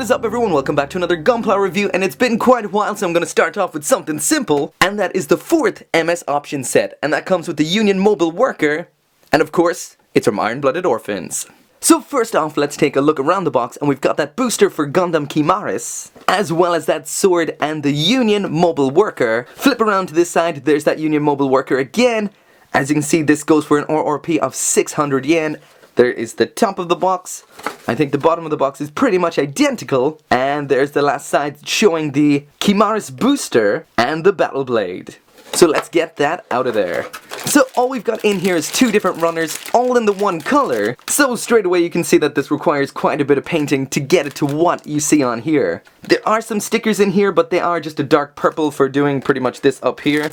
What is up everyone, welcome back to another Gunpla review, and it's been quite a while, so I'm going to start off with something simple, and that is the 4th MS option set, and that comes with the Union Mobile Worker, and of course, it's from Iron Blooded Orphans. So first off, let's take a look around the box, and we've got that booster for Gundam Chimaris, as well as that sword and the Union Mobile Worker. Flip around to this side, there's that Union Mobile Worker again. As you can see, this goes for an RRP of 600 yen. There is the top of the box. I think the bottom of the box is pretty much identical. And there's the last side showing the Chimaris booster and the Battle Blade. So let's get that out of there. So all we've got in here is 2 different runners, all in the one color. So straight away you can see that this requires quite a bit of painting to get it to what you see on here. There are some stickers in here, but they are just a dark purple for doing pretty much this up here.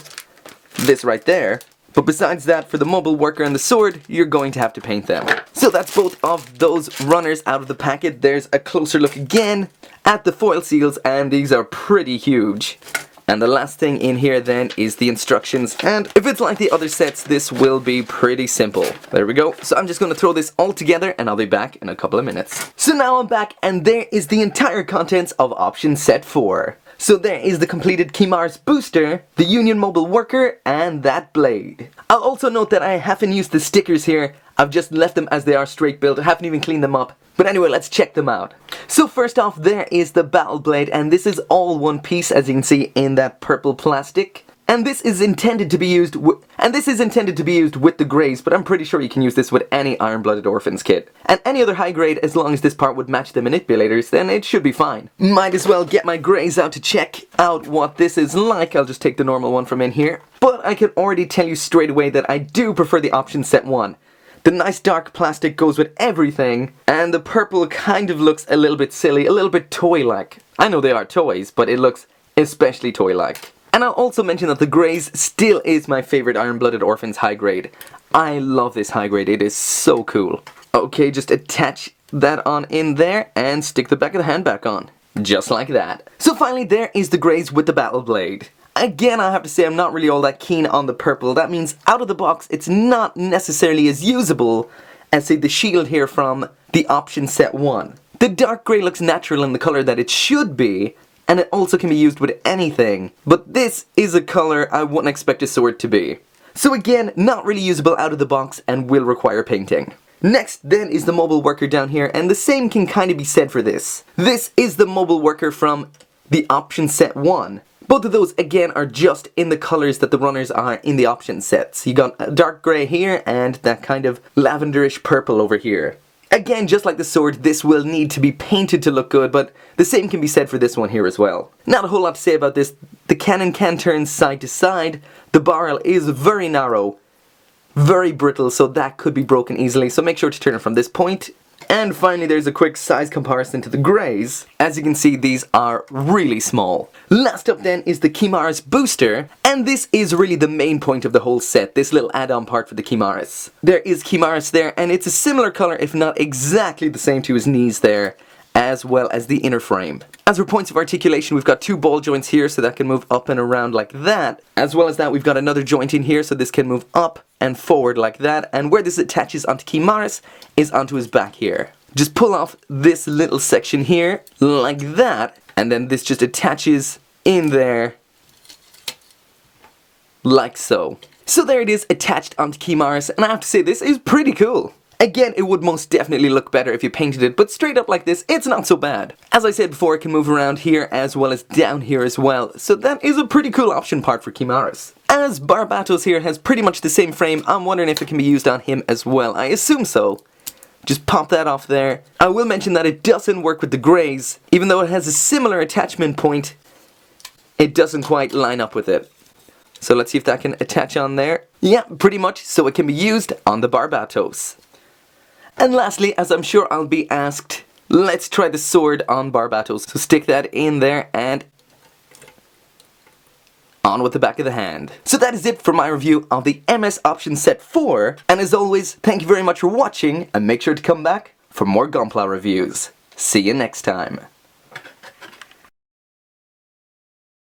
This right there. But besides that, for the Mobile Worker and the sword, you're going to have to paint them. So that's both of those runners out of the packet. There's a closer look again at the foil seals, and these are pretty huge. And the last thing in here then is the instructions, and if it's like the other sets, this will be pretty simple. There we go. So I'm just going to throw this all together, and I'll be back in a couple of minutes. So now I'm back, and there is the entire contents of option set 4. So there is the completed Chimaris booster, the Union Mobile Worker, and that blade. I'll also note that I haven't used the stickers here. I've just left them as they are straight built. I haven't even cleaned them up. But anyway, let's check them out. So first off, there is the Battle Blade, and this is all one piece, as you can see in that purple plastic. And this is intended to be used with the greys, but I'm pretty sure you can use this with any Iron Blooded Orphans kit. And any other high grade, as long as this part would match the manipulators, then it should be fine. Might as well get my greys out to check out what this is like. I'll just take the normal one from in here. But I can already tell you straight away that I do prefer the option set 1. The nice dark plastic goes with everything, and the purple kind of looks a little bit silly, a little bit toy-like. I know they are toys, but it looks especially toy-like. And I'll also mention that the greys still is my favorite Iron Blooded Orphans high grade. I love this high grade, it is so cool. Okay, just attach that on in there and stick the back of the hand back on. Just like that. So finally there is the greys with the Battle Blade. Again, I have to say I'm not really all that keen on the purple. That means out of the box it's not necessarily as usable as say the shield here from the option set 1. The dark grey looks natural in the color that it should be, and it also can be used with anything. But this is a color I wouldn't expect a sword to be. So again, not really usable out of the box and will require painting. Next then is the Mobile Worker down here, and the same can kind of be said for this. This is the Mobile Worker from the option set 1. Both of those again are just in the colors that the runners are in the option sets. You got a dark grey here and that kind of lavenderish purple over here. Again, just like the sword, this will need to be painted to look good, but the same can be said for this one here as well. Not a whole lot to say about this. The cannon can turn side to side. The barrel is very narrow, very brittle, so that could be broken easily, so make sure to turn it from this point. And finally, there's a quick size comparison to the greys. As you can see, these are really small. Last up then is the Chimaris booster, and this is really the main point of the whole set, this little add-on part for the Chimaris. There is Chimaris there, and it's a similar color, if not exactly the same to his knees there, as well as the inner frame. As for points of articulation, we've got 2 ball joints here, so that can move up and around like that. As well as that, we've got another joint in here, so this can move up and forward like that. And where this attaches onto Chimaris is onto his back here. Just pull off this little section here, like that, and then this just attaches in there, like so. So there it is, attached onto Chimaris, and I have to say, this is pretty cool. Again, it would most definitely look better if you painted it, but straight up like this, it's not so bad. As I said before, it can move around here as well as down here as well, so that is a pretty cool option part for Chimaris. As Barbatos here has pretty much the same frame, I'm wondering if it can be used on him as well. I assume so. Just pop that off there. I will mention that it doesn't work with the greys. Even though it has a similar attachment point, it doesn't quite line up with it. So let's see if that can attach on there. Yeah, pretty much, so it can be used on the Barbatos. And lastly, as I'm sure I'll be asked, let's try the sword on Barbatos. So stick that in there and on with the back of the hand. So that is it for my review of the MS Option Set 4. And as always, thank you very much for watching, and make sure to come back for more Gunpla reviews. See you next time.